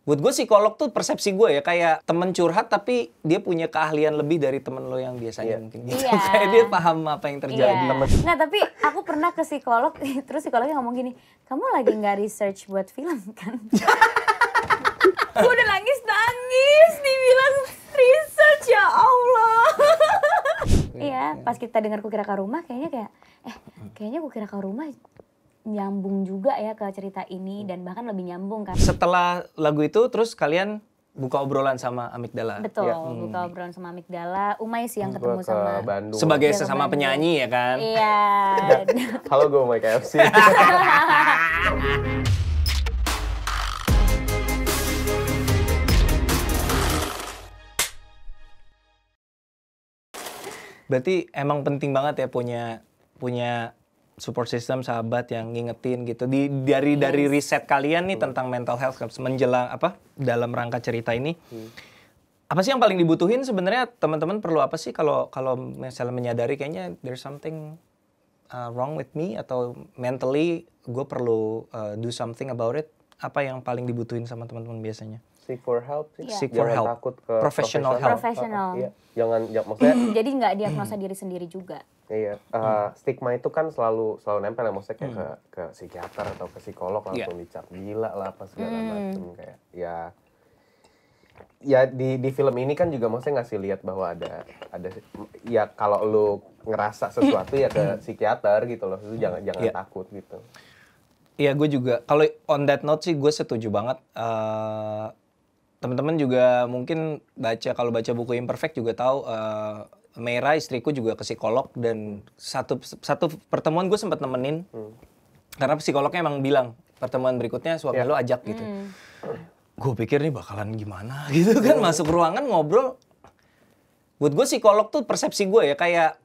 Buat gue psikolog tuh persepsi gue ya kayak temen curhat tapi dia punya keahlian lebih dari temen lo yang biasanya mungkin gitu. Iya. Kayak dia paham apa yang terjadi. Nggak, tapi aku pernah ke psikolog, terus psikolognya ngomong gini, kamu lagi nggak research buat film kan? Gue udah nangis, dibilang research, ya Allah. Iya, pas kita dengar Kukira Kau Rumah kayaknya kayaknya Kukira Kau Rumah nyambung juga ya ke cerita ini dan bahkan lebih nyambung kan. Setelah lagu itu terus kalian buka obrolan sama Amigdala. Betul, buka obrolan sama Amigdala. Umay sih yang ketemu sama Bandung. Sebagai sesama penyanyi ya kan? Iya. Halo, gue Umay KFC. Berarti emang penting banget ya punya support system, sahabat yang ngingetin gitu. Dari riset kalian nih tentang mental health menjelang dalam rangka cerita ini. Apa sih yang paling dibutuhin sebenarnya teman-teman perlu apa sih kalau misalnya menyadari kayaknya there's something wrong with me atau mentally gue perlu do something about it. Apa yang paling dibutuhin sama teman-teman biasanya? Seek for help sih. Yeah. Seek for Jangan help. takut ke Professional help. Professional. Iya. Jangan maksudnya Jadi nggak diagnosa diri sendiri juga. iya, stigma itu kan selalu nempel ya, maksudnya kayak ke psikiater atau ke psikolog langsung dicap gila lah apa segala macam kayak ya di film ini kan juga maksudnya ngasih lihat bahwa ada ya kalau lu ngerasa sesuatu ya ke psikiater gitu loh, lu jangan takut gitu. Iya, gue juga. Kalau on that note sih gue setuju banget. Teman-teman juga mungkin kalau baca buku Imperfect juga tahu Meira istriku juga ke psikolog dan satu pertemuan gue sempat nemenin karena psikolognya emang bilang pertemuan berikutnya suami lo ajak gitu. Gue pikir nih bakalan gimana gitu kan, masuk ruangan ngobrol. Buat gue psikolog tuh persepsi gue ya kayak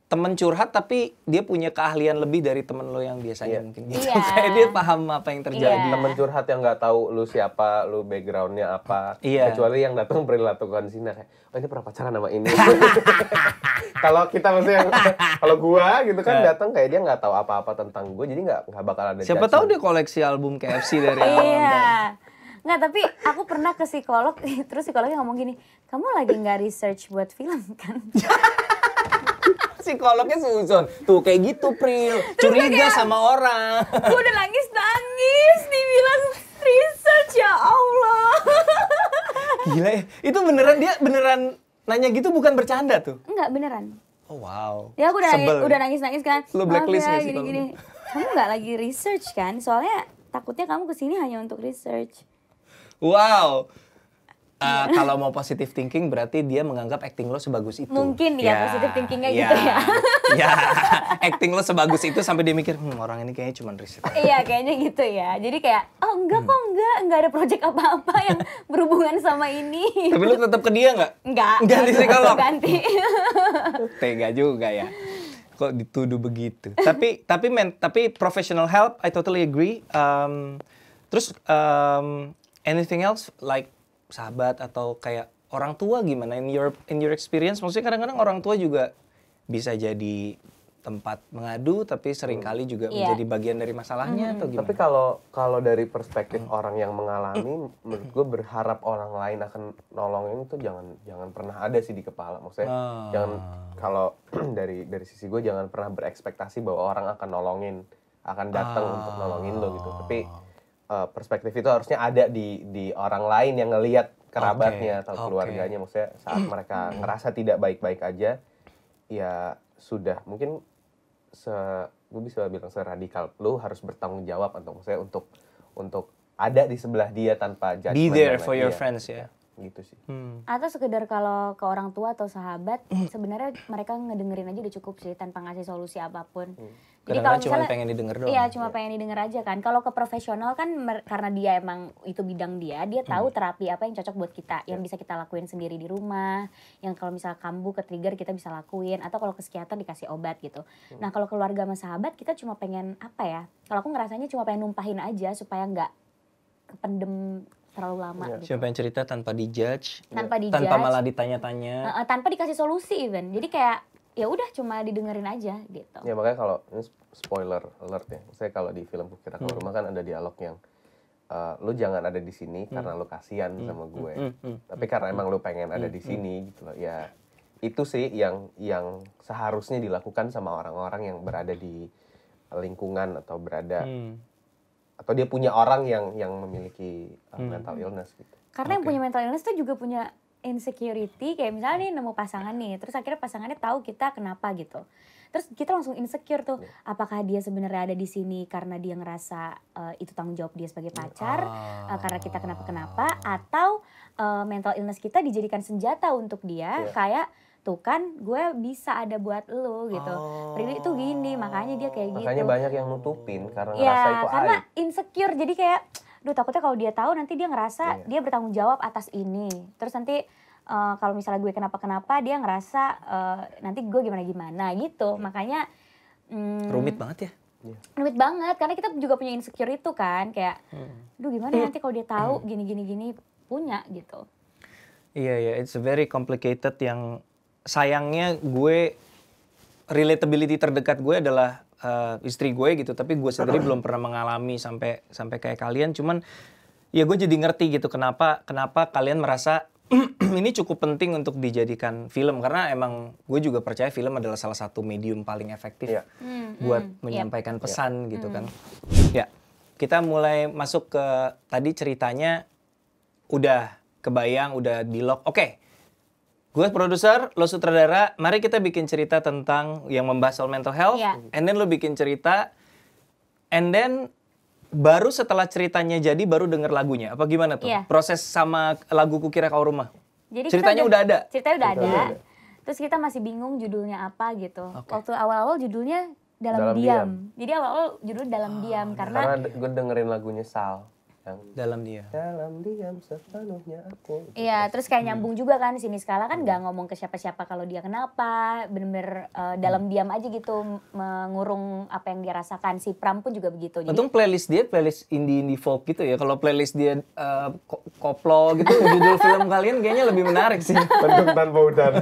temen curhat tapi dia punya keahlian lebih dari temen lo yang biasanya mungkin gitu. Kayak dia paham apa yang terjadi. Temen curhat yang nggak tahu lu siapa, lu backgroundnya apa, kecuali yang datang berlakukan sini kayak, oh ini pernah pacaran sama ini. Kalau kita maksudnya kalau gua gitu kan datang kayak dia nggak tahu apa-apa tentang gua, jadi nggak bakal ada. Siapa tahu dia koleksi album KFC dari awal. Iya. Nggak, tapi aku pernah ke psikolog, terus psikolognya ngomong gini, kamu lagi nggak research buat film kan? Psikolognya suzon. Tuh kayak gitu, Pril. Curiga sama orang. Gue udah nangis, dibilang research, ya Allah. Gila ya. Itu beneran nanya gitu, bukan bercanda tuh? Enggak, beneran. Oh wow. Ya aku udah nangis kan. Lu blacklist ya, nggak sih gini. Kamu nggak lagi research kan? Soalnya takutnya kamu kesini hanya untuk research. Wow. Kalau mau positive thinking berarti dia menganggap acting lo sebagus itu. Mungkin ya positive thinkingnya gitu ya. Ya, acting lo sebagus itu sampai dia mikir, orang ini kayaknya cuma riset. Iya, kayaknya gitu ya. Jadi kayak, oh enggak kok, enggak ada project apa-apa yang berhubungan sama ini. Tapi lo tetap ke dia nggak? Enggak. Ganti psikolog? Ganti. Tega juga ya. Kok dituduh begitu. Tapi professional help, I totally agree. Terus anything else like sahabat atau kayak orang tua gimana in your experience? Maksudnya kadang-kadang orang tua juga bisa jadi tempat mengadu tapi seringkali juga menjadi bagian dari masalahnya atau gimana? Tapi kalau dari perspektif orang yang mengalami, menurut gue berharap orang lain akan nolongin itu jangan pernah ada sih di kepala. Maksudnya jangan, kalau dari sisi gue jangan pernah berekspektasi bahwa orang akan akan datang untuk nolongin lo gitu. Tapi perspektif itu harusnya ada di orang lain yang ngelihat kerabatnya atau keluarganya. Maksudnya saat mereka ngerasa tidak baik-baik aja, ya sudah, mungkin gue bisa bilang seradikal, lu harus bertanggung jawab atau maksudnya untuk ada di sebelah dia tanpa judgment. Be there for your friends ya. Gitu sih. Atau sekedar kalau ke orang tua atau sahabat, sebenarnya mereka ngedengerin aja udah cukup sih tanpa ngasih solusi apapun. Jadi kalau cuma misalnya pengen didengar doang. Iya, cuma pengen didengar aja kan. Kalau ke profesional kan karena dia emang itu bidang dia tahu terapi apa yang cocok buat kita, yang bisa kita lakuin sendiri di rumah, yang kalau misalnya kambuh ke trigger kita bisa lakuin, atau kalau ke psikiater dikasih obat gitu. Nah, kalau keluarga sama sahabat kita cuma pengen apa ya? Kalau aku ngerasanya cuma pengen numpahin aja supaya nggak kependem terlalu lama gitu. Cuma pengen cerita tanpa dijudge, Tanpa malah ditanya-tanya. Tanpa dikasih solusi even. Jadi kayak ya udah cuma didengerin aja gitu. Ya makanya kalau ini spoiler alert ya, saya kalau di film Kukira Kau Rumah kan ada dialog yang lu jangan ada di sini karena lu kasihan sama gue. Tapi karena emang lu pengen ada di sini gitu loh. Ya itu sih yang seharusnya dilakukan sama orang-orang yang berada di lingkungan atau berada atau dia punya orang yang memiliki mental illness gitu. Karena yang punya mental illness tuh juga punya insecurity, kayak misalnya nih nemu pasangan nih, terus akhirnya pasangannya tahu kita kenapa gitu. Terus kita langsung insecure tuh, apakah dia sebenarnya ada di sini karena dia ngerasa itu tanggung jawab dia sebagai pacar, karena kita kenapa-kenapa, atau mental illness kita dijadikan senjata untuk dia, kayak tuh kan gue bisa ada buat lu gitu. Prilly itu gini, makanya dia kayak gitu. Makanya banyak yang nutupin karena ngerasa itu karena aib. insecure, jadi kayak duh takutnya kalau dia tahu nanti dia ngerasa dia bertanggung jawab atas ini. Terus nanti kalau misalnya gue kenapa-kenapa dia ngerasa nanti gue gimana-gimana gitu. Makanya Rumit banget ya. rumit banget karena kita juga punya insecure itu kan, kayak duh gimana nanti kalau dia tahu gini punya gitu. Iya, it's a very complicated yang sayangnya gue relatability terdekat gue adalah istri gue gitu, tapi gue sendiri belum pernah mengalami sampai kayak kalian. Cuman ya gue jadi ngerti gitu kenapa kalian merasa ini cukup penting untuk dijadikan film, karena emang gue juga percaya film adalah salah satu medium paling efektif buat menyampaikan pesan gitu kan. Ya, kita mulai masuk ke tadi ceritanya udah kebayang, udah di lock. Oke. Gue produser, lo sutradara, mari kita bikin cerita tentang yang membahas soal mental health, and then lo bikin cerita, and then baru setelah ceritanya jadi baru denger lagunya. Apa gimana tuh? Proses sama lagu Kukira Kau Rumah. Jadi ceritanya udah ada? Ceritanya udah ada. Terus kita masih bingung judulnya apa gitu. Waktu awal-awal judulnya Dalam Diam. Jadi awal-awal judul Dalam Diam karena gue dengerin lagunya Sal yang Dalam Diam. Dalam diam sepenuhnya aku. Iya, terus kayak nyambung juga kan, Sini Skala kan nggak ngomong ke siapa-siapa kalau dia kenapa, bener-bener dalam diam aja gitu mengurung apa yang dia rasakan. Si Pram pun juga begitu. Untung playlist dia playlist indie folk gitu ya. Kalau playlist dia koplo gitu, judul film kalian kayaknya lebih menarik sih. Mendung tanpa udan.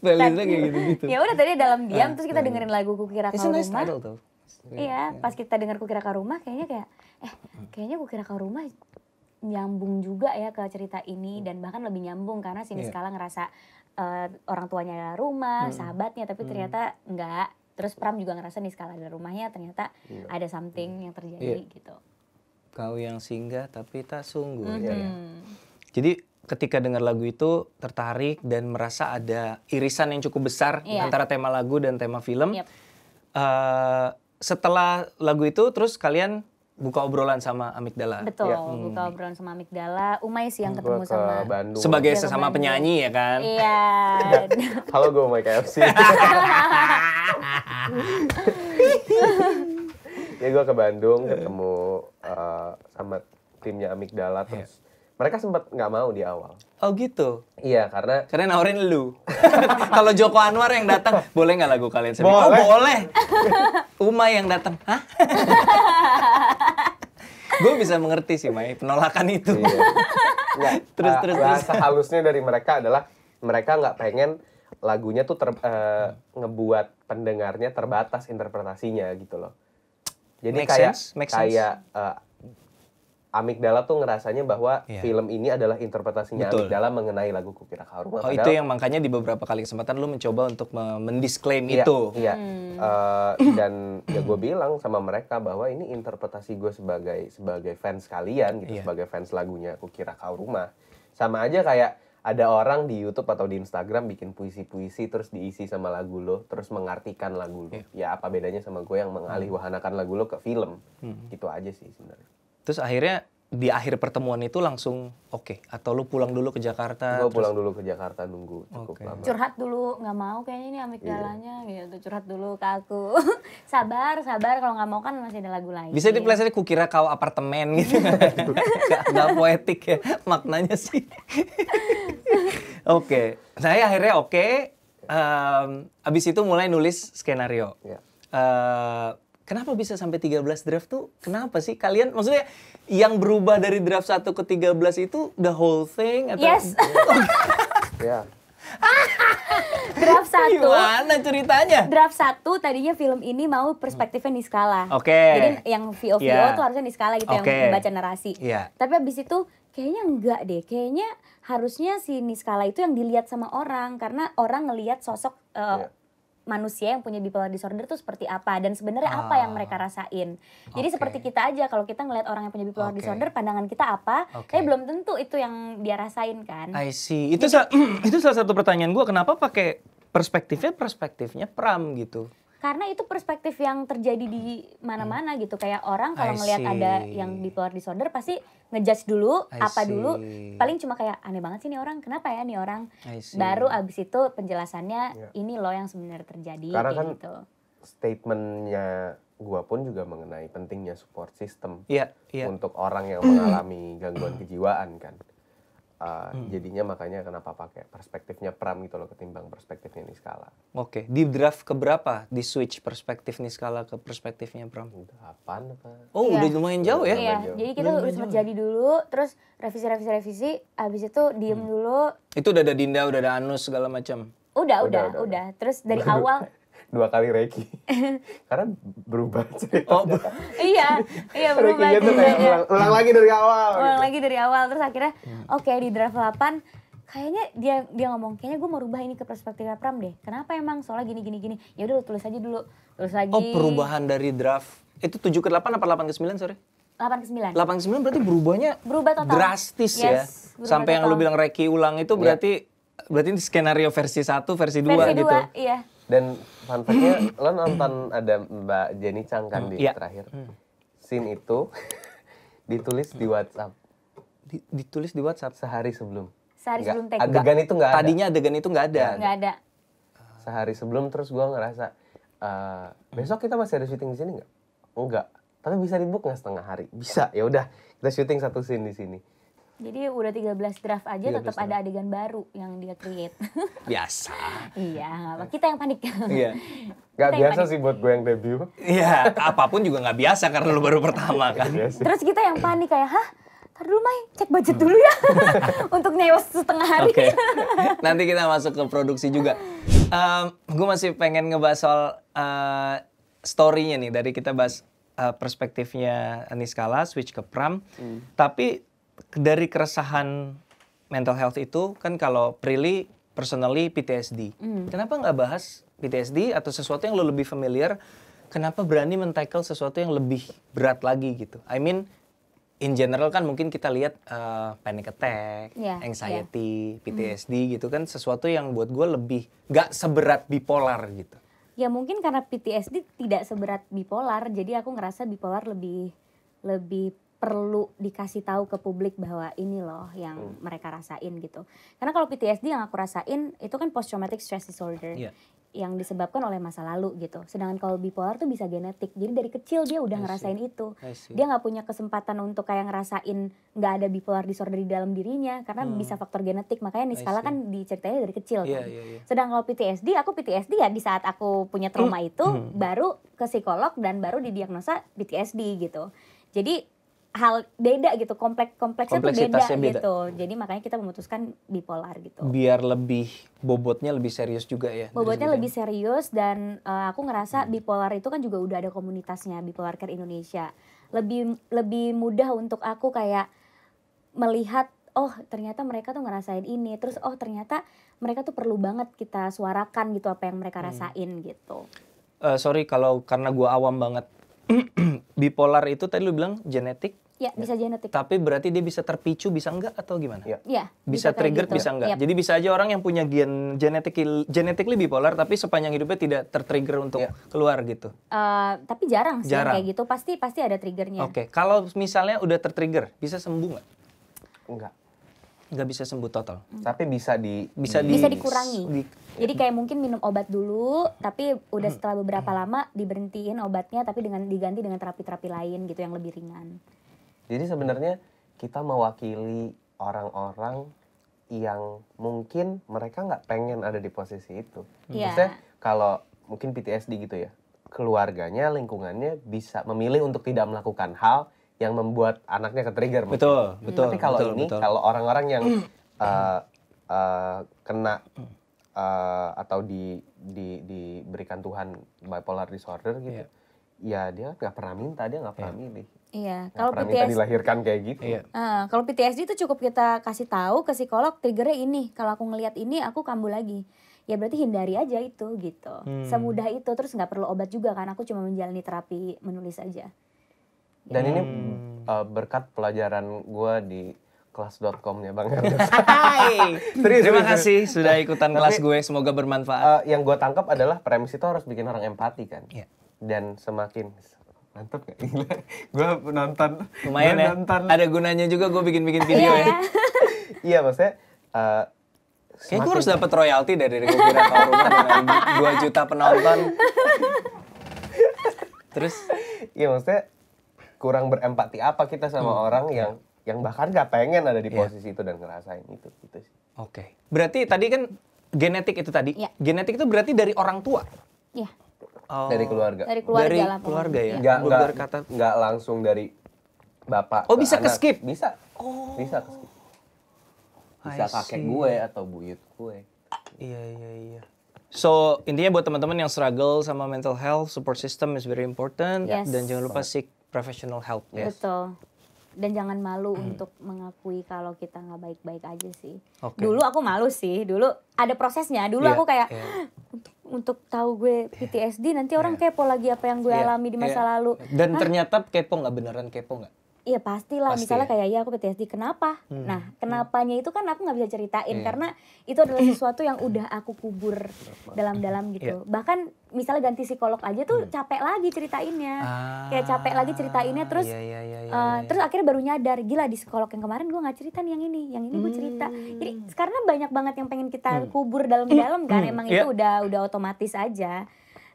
Playlistnya kayak gitu-gitu. Ya udah tadi Dalam Diam, terus kita dengerin lagu Kukira Kau It's a nice Rumah. title tuh. Iya, pas kita denger Kukira Kau Rumah kayaknya kayaknya Kukira Kau Rumah nyambung juga ya ke cerita ini, dan bahkan lebih nyambung karena Sini Skala ngerasa orang tuanya rumah, sahabatnya, tapi ternyata enggak. Terus Pram juga ngerasa Nih Skala ada rumahnya, ternyata ada something yang terjadi gitu. Kau yang singgah tapi tak sungguh. Jadi ketika dengar lagu itu tertarik dan merasa ada irisan yang cukup besar antara tema lagu dan tema film. Setelah lagu itu terus kalian buka obrolan sama Amigdala. Betul, buka obrolan sama Amigdala. Umay sih yang ketemu sama Bandung. Sebagai sesama penyanyi ya kan? Iya. Halo, gue Umay KFC. Ya gue ke Bandung ketemu sama timnya Amigdala, terus mereka sempat nggak mau di awal. Oh gitu? Iya, karena nawarin lu. Kalau Joko Anwar yang datang, boleh nggak lagu kalian? Boleh. Oh boleh. Umay yang datang, hah? Gue bisa mengerti sih, May, penolakan itu. Iya. Terus. Bahasa halusnya dari mereka adalah mereka nggak pengen lagunya tuh ngebuat pendengarnya terbatas interpretasinya gitu loh. Jadi Make kayak sense. Amigdala tuh ngerasanya bahwa film ini adalah interpretasinya Amigdala mengenai lagu Kukira Kau Rumah. Oh, itu yang makanya di beberapa kali kesempatan lu mencoba untuk mendisklaim itu. Iya. Dan ya gue bilang sama mereka bahwa ini interpretasi gue sebagai fans kalian gitu, sebagai fans lagunya Kukira Kau Rumah. Sama aja kayak ada orang di YouTube atau di Instagram bikin puisi-puisi terus diisi sama lagu lo, terus mengartikan lagu lo. Ya apa bedanya sama gue yang mengalihwahanakan lagu lo ke film? Gitu aja sih sebenarnya. Terus akhirnya di akhir pertemuan itu langsung oke. Atau lu pulang dulu ke Jakarta? Gue pulang dulu ke Jakarta nunggu cukup lama. Curhat dulu, nggak mau kayaknya ini Amigdalanya gitu. Curhat dulu ke aku. sabar kalau nggak mau kan masih ada lagu lain. Bisa dipelesetin Kukira Kau Apartemen gitu. Gak poetik ya maknanya sih. Oke. Saya akhirnya abis itu mulai nulis skenario. Kenapa bisa sampai 13 draft tuh? Kenapa sih kalian? Maksudnya yang berubah dari draft 1 ke 13 itu the whole thing? Atau? Yes. Ya. Draft 1. Gimana ceritanya? Draft 1 tadinya film ini mau perspektifnya Niskala. Oke. Jadi yang VO Iya. tuh harusnya Niskala gitu Oke. yang membaca narasi. Iya. Tapi abis itu kayaknya enggak deh. Kayaknya harusnya si Niskala itu yang dilihat sama orang karena orang ngelihat sosok Iya. manusia yang punya bipolar disorder itu seperti apa dan sebenarnya apa yang mereka rasain. Jadi Oke. seperti kita aja kalau kita ngelihat orang yang punya bipolar Oke. disorder pandangan kita apa, Oke. tapi belum tentu itu yang dia rasain kan. I see. Itu itu salah satu pertanyaan gue, kenapa pakai perspektifnya Pram gitu. Karena itu perspektif yang terjadi di mana-mana gitu. Kayak orang kalau I ngelihat ada see. yang bipolar disorder pasti ngejudge dulu, I apa dulu. see. Paling cuma kayak aneh banget sih nih orang, kenapa ya nih orang. I see. Baru abis itu penjelasannya Iya. ini loh yang sebenarnya terjadi Karena kayak kan gitu. statementnya gua pun juga mengenai pentingnya support system Iya, iya. untuk orang yang mengalami gangguan kejiwaan kan. Jadinya makanya kenapa pakai perspektifnya Pram gitu loh ketimbang perspektifnya Niskala. Oke, di draft keberapa di switch perspektif Niskala ke perspektifnya Pram? 8 apa? Oh, Iya. udah lumayan jauh ya? Iya, jauh. jadi kita udah sempat jadi dulu, terus revisi, abis itu diem dulu. Itu udah ada Dinda, udah ada Anus segala macam. Udah. Udah. Terus dari awal, 2 kali Reiki. Karena berubah cerita. Oh, iya berubah Reikinya tuh kayak ceritanya. ulang lagi dari awal. Ulang gitu. lagi dari awal, terus akhirnya oke di draft 8 kayaknya dia ngomong kayaknya gue mau rubah ini ke perspektifnya Pram deh. Kenapa emang? Soalnya gini. Ya udah lu tulis aja dulu. Tulis lagi. oh, perubahan dari draft. Itu 7 ke 8 apa 8 ke 9, sorry? 8 ke 9. 8 ke 9 berarti berubahnya Berubah total. drastis ya. Yes, berubah Sampai yang lu total. bilang Reiki ulang itu berarti ini skenario versi 1, versi 2 Versi gitu. 2, iya. Dan fun fact-nya, lo nonton ada Mbak Jenny Chang kan di Iya. terakhir. Scene itu ditulis di WhatsApp Ditulis di WhatsApp. sehari sebelum. Sehari Nggak, sebelum take. adegan itu nggak ada. Tadinya adegan itu nggak ada. Nggak ada. Sehari sebelum terus gua ngerasa besok kita masih ada syuting di sini nggak? Enggak. Tapi bisa di book nggak setengah hari? Bisa. Ya udah kita syuting satu scene di sini. Jadi udah 13 draft aja 13 tetap ada adegan baru yang dia create. Biasa. Iya, nggak apa. Kita yang panik. Iya. Nggak Kita yang biasa panik. sih buat gue yang debut. Iya, apapun juga nggak biasa karena lu baru pertama kan. Iya sih. Terus kita yang panik kayak, hah? Ntar dulu Mai, cek budget dulu ya. Untuk nyewa setengah hari. Oke, nanti kita masuk ke produksi juga. Gue masih pengen ngebahas soal story-nya nih. Dari kita bahas perspektifnya Niskala, switch ke Pram. Tapi dari keresahan mental health itu, kan kalau Prilly personally PTSD. Kenapa nggak bahas PTSD atau sesuatu yang lo lebih familiar? Kenapa berani men-tackle sesuatu yang lebih berat lagi gitu? I mean, in general kan mungkin kita lihat panic attack, Iya, anxiety, PTSD gitu kan sesuatu yang buat gue lebih nggak seberat bipolar gitu. Ya mungkin karena PTSD tidak seberat bipolar, jadi aku ngerasa bipolar lebih perlu dikasih tahu ke publik bahwa ini loh yang mereka rasain gitu. Karena kalau PTSD yang aku rasain itu kan post traumatic stress disorder. Iya. Yang disebabkan oleh masa lalu gitu. Sedangkan kalau bipolar tuh bisa genetik. Jadi dari kecil dia udah ngerasain itu. I see. Dia nggak punya kesempatan untuk kayak ngerasain nggak ada bipolar disorder di dalam dirinya karena bisa faktor genetik. Makanya Niskala see. kan diceritanya dari kecil Iya, kan. iya, iya. Sedangkan kalau PTSD, aku PTSD ya di saat aku punya trauma itu baru ke psikolog dan baru didiagnosa PTSD gitu. Jadi hal beda gitu, kompleksnya tuh beda, Kompleksitasnya beda. gitu. Jadi makanya kita memutuskan bipolar gitu. Biar lebih bobotnya lebih serius juga ya. Bobotnya lebih serius dan aku ngerasa bipolar itu kan juga udah ada komunitasnya, Bipolar Care Indonesia. Lebih mudah untuk aku kayak melihat oh ternyata mereka tuh ngerasain ini, terus oh ternyata mereka tuh perlu banget kita suarakan gitu apa yang mereka rasain gitu. Sorry kalau karena gue awam banget. Bipolar itu tadi lu bilang genetik, Ya bisa genetik. tapi berarti dia bisa terpicu, bisa enggak atau gimana? Iya. Ya, Bisa kayak trigger, gitu. bisa enggak. Yap. Jadi bisa aja orang yang punya gen genetically bipolar, tapi sepanjang hidupnya tidak tertrigger untuk Iya. keluar gitu. Tapi jarang sih yang Jarang. kayak gitu, pasti ada triggernya. Oke, kalau misalnya udah tertrigger, bisa sembuh nggak? Enggak. Nggak bisa sembuh total. Tapi bisa Bisa Bisa dikurangi. di- Jadi kayak mungkin minum obat dulu, tapi udah setelah beberapa lama diberhentiin obatnya, tapi diganti dengan terapi-terapi lain gitu yang lebih ringan. Jadi sebenarnya kita mewakili orang-orang yang mungkin mereka nggak pengen ada di posisi itu. Iya. Maksudnya kalau mungkin PTSD gitu ya, keluarganya, lingkungannya bisa memilih untuk tidak melakukan hal yang membuat anaknya ke-trigger. mungkin. Betul. Tapi kalau betul, ini, betul. kalau orang-orang yang kena atau diberikan Tuhan bipolar disorder gitu, ya dia nggak pernah minta, dia nggak pernah milih. Iya, Nggak kalau pernah minta PTSD, dilahirkan kayak gitu. kalau PTSD itu cukup kita kasih tahu ke psikolog triggernya ini. Kalau aku ngelihat ini, aku kambuh lagi. Ya berarti hindari aja itu gitu. Semudah itu, terus nggak perlu obat juga kan. Aku cuma menjalani terapi menulis aja. Dan ini berkat pelajaran gue di kelas.com-nya Bang Ernest. Terima kasih sudah ikutan kelas gue, semoga bermanfaat. Yang gue tangkap adalah premis itu harus bikin orang empati kan. Iya. Dan semakin mantap gak? Gue nonton. Lumayan ya, ada gunanya juga gue bikin-bikin video ya. Iya maksudnya Kayaknya gue harus dapat royalti dari Kukira Kau Rumah dengan 2 juta penonton. Terus? Iya maksudnya kurang berempati apa kita sama orang yang bahkan gak pengen ada di posisi itu dan ngerasain itu sih. Oke. Berarti tadi kan genetik itu tadi. Iya. Genetik itu berarti dari orang tua. Iya. Oh. Dari keluarga. Dari keluarga Dari lah. keluarga ya. Nggak langsung dari bapak. Oh, bisa anak. ke-skip? Bisa. Bisa ke-skip. Bisa kakek gue atau buyut gue. Iya. So, intinya buat teman-teman yang struggle sama mental health, support system is very important. Yes. Dan jangan lupa seek professional help. Yes. Betul. Dan jangan malu untuk mengakui kalau kita nggak baik-baik aja sih. Oke. Dulu aku malu sih. Dulu ada prosesnya. Dulu aku kayak untuk tahu gue PTSD nanti orang kepo lagi apa yang gue alami di masa lalu. Dan ternyata kepo nggak, beneran kepo nggak? Iya pastilah, Pasti misalnya ya? kayak ya aku PTSD, kenapa? Nah kenapanya itu kan aku nggak bisa ceritain karena itu adalah sesuatu yang udah aku kubur dalam-dalam gitu. Bahkan misalnya ganti psikolog aja tuh capek lagi ceritainnya, kayak capek lagi ceritainnya terus terus akhirnya baru nyadar, gila di psikolog yang kemarin gue nggak cerita nih yang ini gue cerita. Jadi karena banyak banget yang pengen kita kubur dalam-dalam kan, emang itu udah otomatis aja.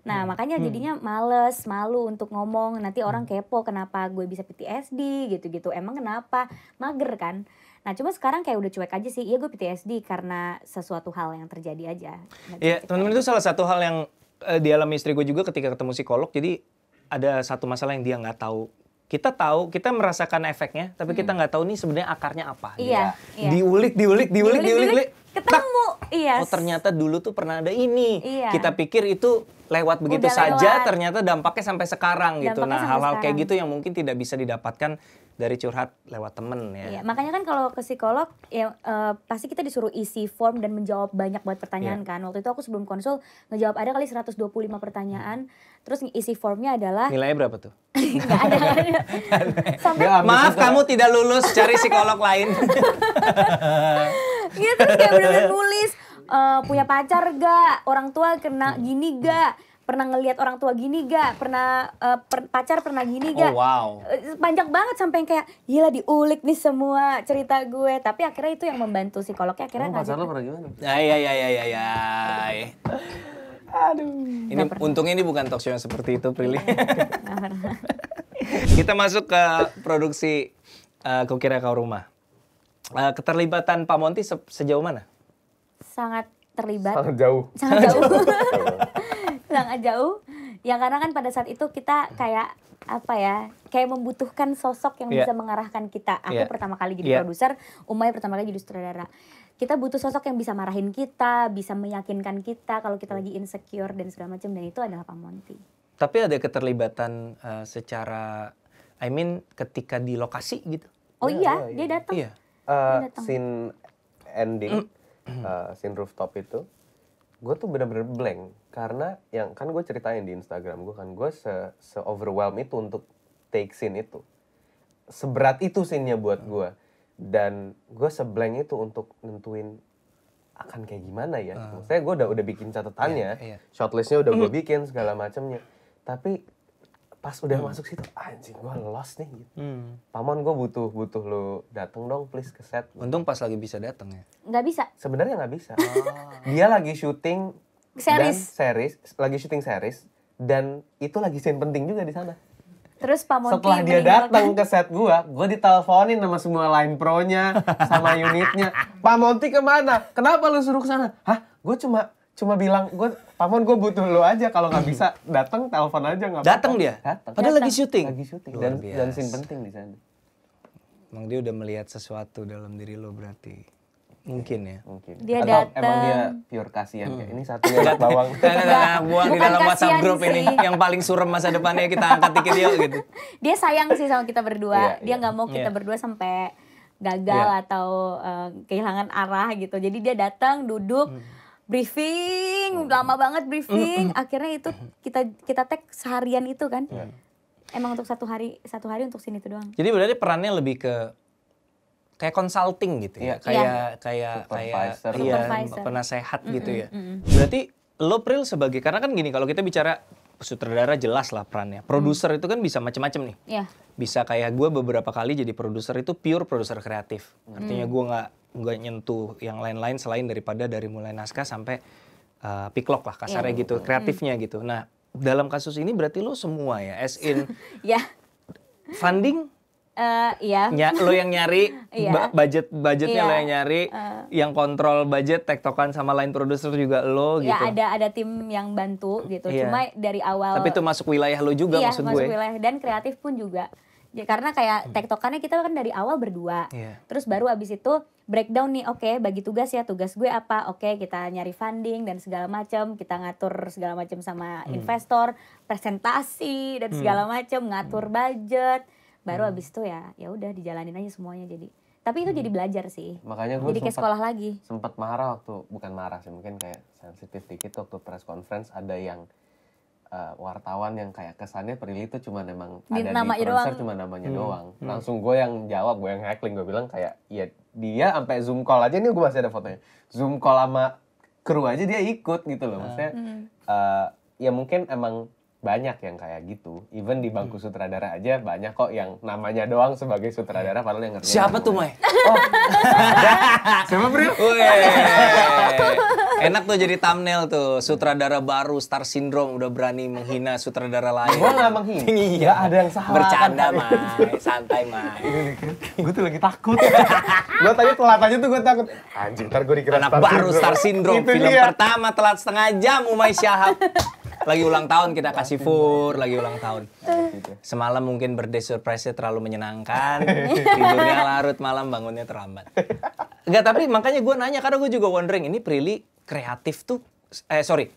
Nah makanya jadinya males, malu untuk ngomong, nanti orang kepo kenapa gue bisa PTSD gitu-gitu, emang kenapa, mager kan. Nah cuma sekarang kayak udah cuek aja sih, iya gue PTSD karena sesuatu hal yang terjadi aja. Iya, teman-teman, itu salah satu hal yang dialami istri gue juga ketika ketemu psikolog. Jadi ada satu masalah yang dia nggak tahu. Kita tahu, kita merasakan efeknya, tapi kita nggak tahu nih sebenarnya akarnya apa. Iya, iya. Diulik. Ketemu, iya. Oh ternyata dulu tuh pernah ada ini. Iya. Kita pikir itu lewat begitu Udah saja, lewat. ternyata dampaknya sampai sekarang gitu. Dampaknya Nah sampai hal-hal kayak sekarang. gitu yang mungkin tidak bisa didapatkan dari curhat lewat temen ya. Iya, makanya kan kalau ke psikolog ya pasti kita disuruh isi form dan menjawab banyak buat pertanyaan kan. Waktu itu aku sebelum konsul ngejawab ada kali 125 pertanyaan. Terus isi formnya adalah Nilainya berapa tuh? nggak ada. Sampai Maaf, kamu tidak lulus, cari psikolog lain. iya terus kayak bener-bener nulis punya pacar gak, orang tua kena gini gak, pernah ngelihat orang tua gini gak, pernah pacar pernah gini gak. Oh wow. Panjang banget sampai yang kayak gila diulik nih semua cerita gue. Tapi akhirnya itu yang membantu psikolognya akhirnya Emang pacar ngajak. lo pernah gimana? Ya. Aduh. Ini untungnya ini bukan talk show yang seperti itu, Prilly. Kita masuk ke produksi Kukira Kau Rumah. Keterlibatan Pak Monty sejauh mana? Sangat terlibat. Sangat jauh. Sangat jauh. Sangat jauh. Ya karena kan pada saat itu kita kayak apa ya, kayak membutuhkan sosok yang bisa mengarahkan kita. Aku pertama kali jadi produser, Umay pertama kali jadi sutradara. Kita butuh sosok yang bisa marahin kita, bisa meyakinkan kita kalau kita lagi insecure dan segala macam, dan itu adalah Pak Monty. Tapi ada keterlibatan secara, ketika di lokasi gitu. Oh iya, dia datang. Iya. Scene ending, scene rooftop itu, gue tuh bener-bener blank. Karena yang kan gue ceritain di Instagram gue kan, gue se-overwhelm itu untuk take scene itu. Seberat itu scene-nya buat gue. Dan gue seblank itu untuk nentuin akan kayak gimana ya. Maksudnya gue udah bikin catatannya, shortlistnya udah gue bikin segala macamnya. Tapi pas udah masuk situ, anjing gue lost nih gitu. Pamon, gue butuh lo dateng dong please ke set. Untung pas lagi bisa datang ya. Nggak bisa. Sebenarnya nggak bisa. Dia lagi syuting lagi syuting series dan itu lagi scene penting juga di sana. Terus Pak Monty Setelah dia datang ke set gue diteleponin sama semua line pro-nya, sama unitnya. Pak Monty kemana? Kenapa lu suruh ke sana? Hah? Gue cuma bilang, Pamon gue butuh lu aja. Kalau nggak bisa datang, telepon aja nggak apa-apa. Datang dia? Datang. Padahal lagi syuting? Lagi syuting. Luar Dan biasa. scene penting di sana. Emang dia udah melihat sesuatu dalam diri lo berarti. Mungkin ya. Mungkin. Dia Atau datang. emang dia pure kasihan kayak ini satu anak bawang. Nah, buang di Bukan dalam WhatsApp kasihan grup ini sih. yang paling suram masa depannya kita angkat dikit yuk gitu. Dia sayang sih sama kita berdua. Iya, Dia iya. nggak mau kita Iya. berdua sampai gagal atau kehilangan arah gitu. Jadi dia datang, duduk, briefing, lama banget briefing. Akhirnya itu kita tag seharian itu kan. Emang untuk satu hari untuk sini itu doang. Jadi berarti perannya lebih ke kayak consulting gitu ya. Iya. Kayak Supervisor. iya, Supervisor. penasehat gitu ya. Berarti lo Pril sebagai, karena kan gini kalau kita bicara sutradara jelas lah perannya. Produser itu kan bisa macam-macam nih. Iya. Bisa kayak gue beberapa kali jadi produser itu pure produser kreatif. Artinya gue nggak nyentuh yang lain-lain selain daripada dari mulai naskah sampai piklok lah kasarnya gitu, kreatifnya gitu. Nah dalam kasus ini berarti lo semua ya, as in Ya. funding Iya. lo yang nyari, Iya. budgetnya Iya. lo yang nyari, yang kontrol budget tektokan sama line produser juga lo gitu. Ya ada tim yang bantu gitu. Iya. Cuma dari awal. Tapi itu masuk wilayah lo juga iya, maksud masuk gue. wilayah dan kreatif pun juga. Ya, karena kayak tektokannya kita kan dari awal berdua. Iya. Terus baru abis itu breakdown nih, oke bagi tugas ya, tugas gue apa, oke kita nyari funding dan segala macam, kita ngatur segala macam sama investor, presentasi dan segala macam, ngatur budget. Baru abis itu ya udah dijalanin aja semuanya jadi. Tapi itu jadi belajar sih. Makanya gue Jadi kayak sekolah lagi. sempat marah waktu, bukan marah sih, mungkin kayak sensitif dikit waktu press conference ada yang wartawan yang kayak kesannya Prilly itu cuma emang ada di namanya produser doang. cuma namanya doang. Langsung gue yang jawab, gue yang heckling, gue bilang kayak ya dia sampai Zoom call aja, nih gue masih ada fotonya. Zoom call sama kru aja dia ikut gitu loh. Maksudnya ya mungkin emang banyak yang kayak gitu. Even di bangku sutradara aja banyak kok yang namanya doang sebagai sutradara padahal yang ngerti. Siapa tuh Mai? Siapa Pril? Enak tuh jadi thumbnail tuh, sutradara baru Star Syndrome udah berani menghina sutradara lain. Gue gak menghina. Iya. Gak ada yang salah. Bercanda Mai, santai Mai. Gue tuh lagi takut. Gue tadi telat aja tuh gue takut. Anjing, ntar gue dikira Anak baru Star Syndrome, Itu film dia. pertama telat setengah jam Umay Syahab. Lagi ulang tahun kita kasih fur, lagi ulang tahun. Semalam mungkin birthday surprise-nya terlalu menyenangkan, tidurnya larut malam, bangunnya terlambat. Enggak, tapi makanya gue nanya karena gue juga wondering ini Prilly kreatif tuh,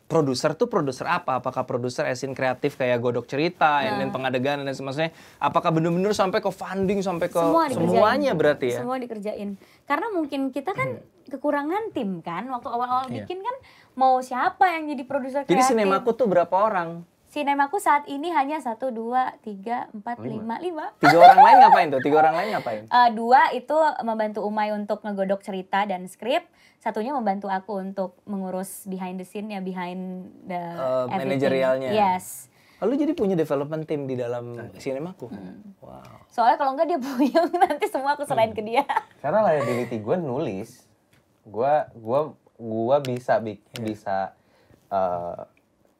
produser tuh produser apa? Apakah produser as in kreatif kayak godok cerita, dan pengadegan dan semuanya? Apakah bener-bener sampai ke funding, sampai ke Semua dikerjain. semuanya berarti ya? Semua dikerjain. Karena mungkin kita kan kekurangan tim kan. Waktu awal-awal bikin kan mau siapa yang jadi produser kreatif. Jadi Sinemaku tuh berapa orang? Sinemaku saat ini hanya 1, 2, 3, 4, 5. 3 orang lain ngapain tuh? 3 orang lain ngapain? 2 itu membantu Umay untuk ngegodok cerita dan skrip. Satunya membantu aku untuk mengurus behind the scene ya, behind the everything. Manajerialnya. Yes. Lalu jadi punya development team di dalam Sinemaku? Wow. Soalnya kalau enggak dia puyeng, nanti semua aku serahin ke dia. Karena liability gue nulis, gue bisa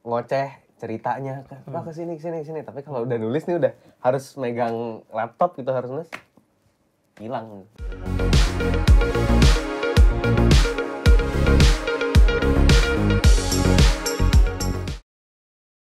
ngoceh ceritanya ke sini. Tapi kalau udah nulis nih udah harus megang laptop gitu, harus nulis hilang.